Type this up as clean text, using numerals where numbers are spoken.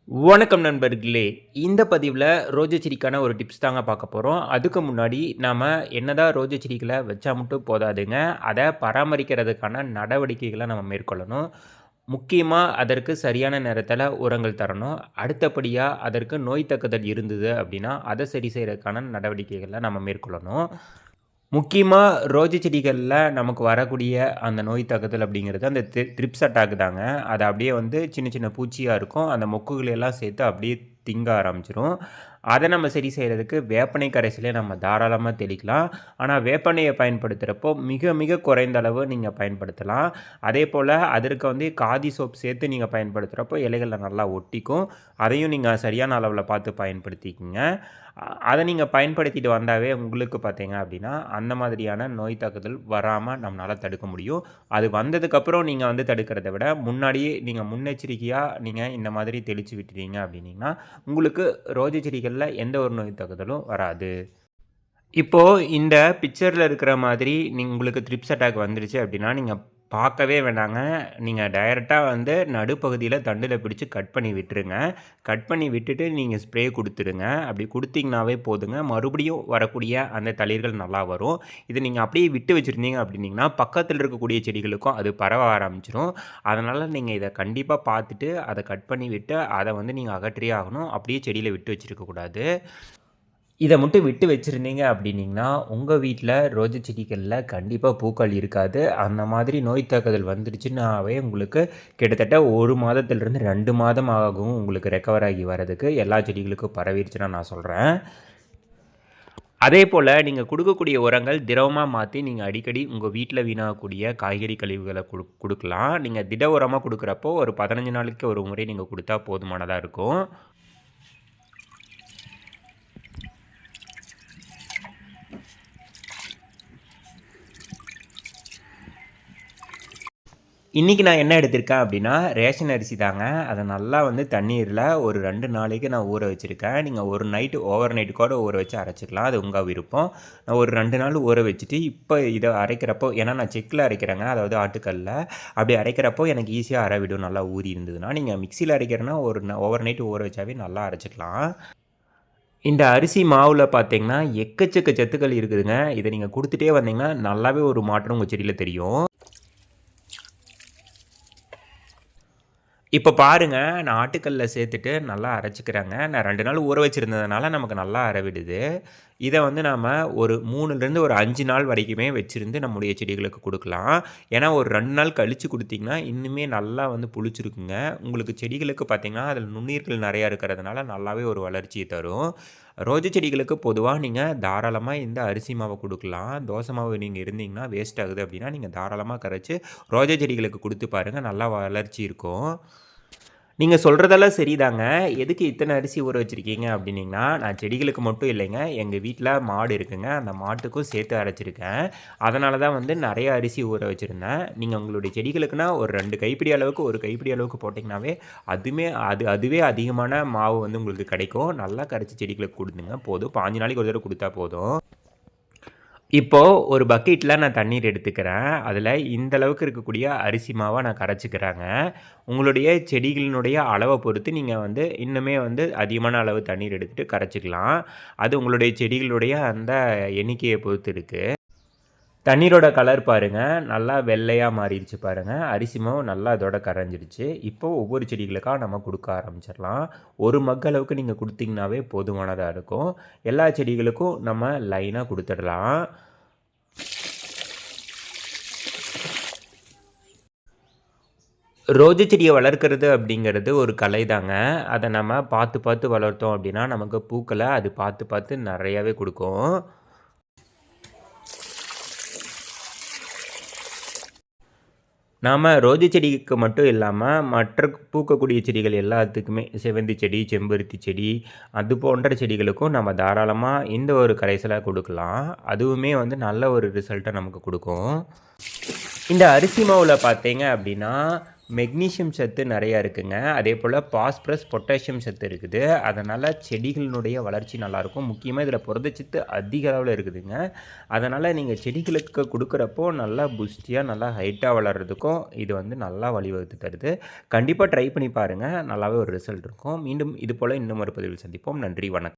வணக்கம் நண்பர்களே! இந்த பதிவுல ரோஜா செடிக்கான ஒரு டிப்ஸ் தாங்க பார்க்க போறோம். அதுக்கு முன்னாடி நாம என்னதான் ரோஜா செடிகள வச்சா மட்டும் போதாதுங்க. அத பராமரிக்கிறதுக்கான நடவடிக்கைகள நம்ம மேற்கொள்ளணும். முக்கியமா அதற்கு சரியான நேரத்தில உரங்கள் தரணும். அடுத்தபடியா அதற்கு நோய் தாக்குதல் இருந்தது அப்டின்னா, அத சரி செய்றதுக்கான நடவடிக்கைகள நம்ம மேற்கொள்ளணும். முக்கியமா ரோஜா செடிகள்ல நமக்கு வரக்கூடிய அந்த நோய் தாக்குதல் அப்படிங்கிறது அந்த த்ரிப்ஸ் அட்டாக் தாங்க. அது அப்படியே வந்து சின்ன சின்ன பூச்சியா இருக்கும். அந்த மொக்குகள எல்லாம் சேர்த்து அப்படியே திங்க ஆரம்பிச்சுரும். அத நம்ம சரி செய்றதுக்கு வேப்பெண்ணெய் கரைசலே நம்ம தாராளமா தெளிக்கலாம். ஆனா வேப்பெண்ணெய பயன்படுத்துறப்போ மிக மிக குறைந்த அளவு நீங்க பயன்படுத்தலாம். அதேபோல அதற்கு வந்து காதி சோப் சேர்த்து நீங்க பயன்படுத்துறப்போ இலைகள்ல நல்லா ஒட்டிக்கும். அதையும் நீங்க சரியான அளவுல பார்த்து பயன்படுத்திக்கங்க. அத நீங்க பயன்படுத்திட்டு வந்தாவே உங்களுக்கு பார்த்தீங்க அப்படின்னா, அந்த மாதிரியான நோய் தாக்குதல் வராம நம்மனால தடுக்க முடியும். அது வந்ததுக்கப்புறம் நீங்க வந்து தடுக்கிறத விட, முன்னாடியே நீங்க முன்னெச்சரிக்கையா நீங்க இந்த மாதிரி தெளிச்சு விட்டுட்டீங்க அப்படின்னீங்கன்னா, உங்களுக்கு ரோஜா செடிகள்ல எந்த ஒரு நோய் தாக்குதலும் வராது. இப்போ இந்த பிக்சர்ல இருக்கிற மாதிரி உங்களுக்கு த்ரிப்ஸ் அட்டாக் வந்துருச்சு அப்படின்னா, நீங்க பார்க்கவே வேணாங்க. நீங்க டைரக்ட்டா வந்து நடுப்பகுதியில தண்டுல பிடிச்சு கட் பண்ணி விட்டுருங்க. கட் பண்ணி விட்டுட்டு நீங்க ஸ்ப்ரே குடுத்துருங்க. அப்படி குடுத்தீங்கனாவே போதுங்க. மறுபடியும் வரக்கூடிய அந்த தளிர்கள் நல்லா வரும். இத நீங்க அப்படியே விட்டு வச்சிருந்தீங்க அப்படின்னீங்கன்னா, பக்கத்துல இருக்கக்கூடிய செடிகளுக்கும் அது பரவ ஆரம்பிச்சுரும். அதனால நீங்க இத கண்டிப்பா பார்த்துட்டு, அத கட் பண்ணி விட்டு, அத வந்து நீங்க அகற்றியே ஆகணும். அப்படியே செடியில விட்டு வச்சிருக்க கூடாது. இத மட்டும் விட்டு வச்சிருந்தீங்க அப்படின்னீங்கன்னா, உங்க வீட்ல ரோஜா செடிகள்ல கண்டிப்பா பூக்கள் இருக்காது. அந்த மாதிரி நோய் தாக்குதல் வந்துருச்சுன்னாவே உங்களுக்கு கிட்டத்தட்ட 1 மாதத்திலிருந்து 2 மாதம் ஆகும் உங்களுக்கு ரெக்கவர் ஆகி வரதுக்கு. எல்லா செடிகளுக்கும் பரவிருச்சுன்னா நான் சொல்றேன். அதேபோல நீங்க குடுக்கக்கூடிய உரங்கள் திரவமா மாத்தி நீங்க அடிக்கடி உங்க வீட்ல வீணாகக்கூடிய காய்கறி கழிவுகள குடுக்கலாம். நீங்க திட உரமா குடுக்குறப்போ ஒரு 15 நாளைக்கு ஒரு முறை நீங்க குடுத்தா போதுமானதா இருக்கும். இன்னைக்கு நான் என்ன எடுத்திருக்கேன் அப்படின்னா, ரேஷன் அரிசி தாங்க. அத நல்லா வந்து தண்ணீர்ல ஒரு 2 நாளைக்கு நான் ஊற வச்சிருக்கேன். நீங்க ஒரு நைட்டு ஓவர் நைட் கூட ஊற வச்சு அரைச்சுக்கலாம். அது உங்க விருப்பம். நான் ஒரு 2 நாள் ஊற வச்சுட்டு, இப்ப இத அரைக்கிறப்போ ஏன்னா நான் செக்ல அரைக்கிறேங்க. அதாவது ஆட்டுக்கல்ல. அப்படி அரைக்கிறப்போ எனக்கு ஈஸியா அர விடும் நல்லா ஊறி இருந்ததுன்னா. நீங்க மிக்ஸியில அரைக்கிறேன்னா ஒரு ஓவர் நைட் ஊற வச்சாவே நல்லா அரைச்சுக்கலாம். இந்த அரிசி மாவுல பார்த்தீங்கன்னா, எக்கச்சக்க சத்துக்கள் இருக்குதுங்க. இத நீங்க குடுத்துட்டே வந்தீங்கன்னா, நல்லாவே ஒரு மாற்றம் உங்க செடியில தெரியும். இப்ப பாருங்க, நான் ஆட்டுக்கல்ல சேர்த்துட்டு நல்லா அரைச்சுக்கிறேங்க. நான் 2 நாள் ஊற வச்சிருந்ததுனால நமக்கு நல்லா அரவிடுது. இத வந்து நாம ஒரு 3லேருந்து ஒரு 5 நாள் வரைக்குமே வச்சிருந்து நம்முடைய செடிகளுக்கு குடுக்கலாம். ஏன்னா, ஒரு 2 நாள் கழிச்சு குடுத்தீங்கன்னா, இன்னுமே நல்லா வந்து புளிச்சிருக்குங்க. உங்களுக்கு செடிகளுக்கு பார்த்தீங்கன்னா, அதில நுண்ணுயிர்கள் நெறையா இருக்கிறதுனால நல்லாவே ஒரு வளர்ச்சிய தரும். ரோஜா செடிகளுக்கு பொதுவா நீங்க தாராளமா இந்த அரிசி மாவ குடுக்கலாம். தோசை மாவு நீங்க இருந்தீங்கன்னா, வேஸ்ட் ஆகுது அப்டின்னா, நீங்க தாராளமா கரைச்சு ரோஜா செடிகளுக்கு குடுத்து பாருங்க. நல்லா வளர்ச்சி இருக்கும். நீங்க சொல்றதெல்லாம் சரிதாங்க. எதுக்கு இத்தன அரிசி ஊற வச்சிருக்கீங்க அப்டின்னீங்கன்னா, நான் செடிகளுக்கு மட்டும் இல்லைங்க. எங்க வீட்ல மாடு இருக்குங்க. அந்த மாட்டுக்கும் சேர்த்து அரைச்சிருக்கேன். அதனால தான் வந்து நெறைய அரிசி ஊற வச்சிருந்தேன். நீங்க உங்களுடைய செடிகளுக்குன்னா ஒரு 2 கைப்பிடி அளவுக்கு, 1 கைப்பிடி அளவுக்கு போட்டீங்கன்னாவே, அதுவே அதிகமான மாவு வந்து உங்களுக்கு கிடைக்கும். நல்லா கரைச்சு செடிகளுக்கு குடுத்துங்க போதும். 5 நாளைக்கு ஒரு தடவ குடுத்தா போதும். இப்போ ஒரு பக்கெட்ல நான் தண்ணீர் எடுத்துக்கிறேன். அதில இந்த அளவுக்கு இருக்கக்கூடிய அரிசி மாவ நான் கரைச்சுக்கிறேங்க. உங்களுடைய செடிகளினுடைய அளவ பொறுத்து நீங்க வந்து இன்னுமே வந்து அதிகமான அளவு தண்ணீர் எடுத்துட்டு கரைச்சுக்கலாம். அது உங்களுடைய செடிகளுடைய அந்த எண்ணிக்கைய பொறுத்து இருக்கு. தண்ணீரோட கலர் பாருங்க, நல்லா வெள்ளையா மாறிடுச்சு பாருங்க. அரிசி மாவு நல்லா அதோட கரைஞ்சிடுச்சு. இப்போ ஒவ்வொரு செடிகளுக்கா நம்ம குடுக்க ஆரம்பிச்சிரலாம். 1 மக் அளவுக்கு நீங்க குடுத்தீங்கனாவே போதுமானதா இருக்கும். எல்லா செடிகளுக்கும் நம்ம லைனா குடுத்துடலாம். ரோஜா செடிய வளர்க்கிறது அப்படிங்கிறது ஒரு கலை தாங்க. அத நம்ம பார்த்து பார்த்து வளர்த்தோம் அப்படின்னா, நமக்கு பூக்கள அது பார்த்து பார்த்து நெறையாவே குடுக்கும். நாம ரோஜா செடிக்கு மட்டும் இல்லாம, மற்ற பூக்கக்கூடிய செடிகள் எல்லாத்துக்குமே செவ்வந்தி செடி, செம்பருத்தி செடி, அது போன்ற செடிகளுக்கும் நம்ம தாராளமா இந்த ஒரு கரைசல குடுக்கலாம். அதுவுமே வந்து நல்ல ஒரு ரிசல்ட்ட நமக்கு குடுக்கும். இந்த அரிசி மாவுல பார்த்தீங்க அப்படின்னா, மெக்னீசியம் சத்து நிறையா இருக்குங்க. அதேபோல பாஸ்பரஸ், பொட்டாசியம் சத்து இருக்குது. அதனால செடிகளினுடைய வளர்ச்சி நல்லாயிருக்கும். முக்கியமா இதில புரதச்சத்து அதிக அளவுல இருக்குதுங்க. அதனால நீங்க செடிகளுக்கு குடுக்குறப்போ நல்லா புஷ்டியா, நல்லா ஹைட்டா வளர்றதுக்கும் இது வந்து நல்லா வழிவகுத்து தருது. கண்டிப்பா ட்ரை பண்ணி பாருங்க. நல்லாவே ஒரு ரிசல்ட் இருக்கும். மீண்டும் இதுபோல இன்னும் ஒரு பதிவில் சந்திப்போம். நன்றி, வணக்கம்.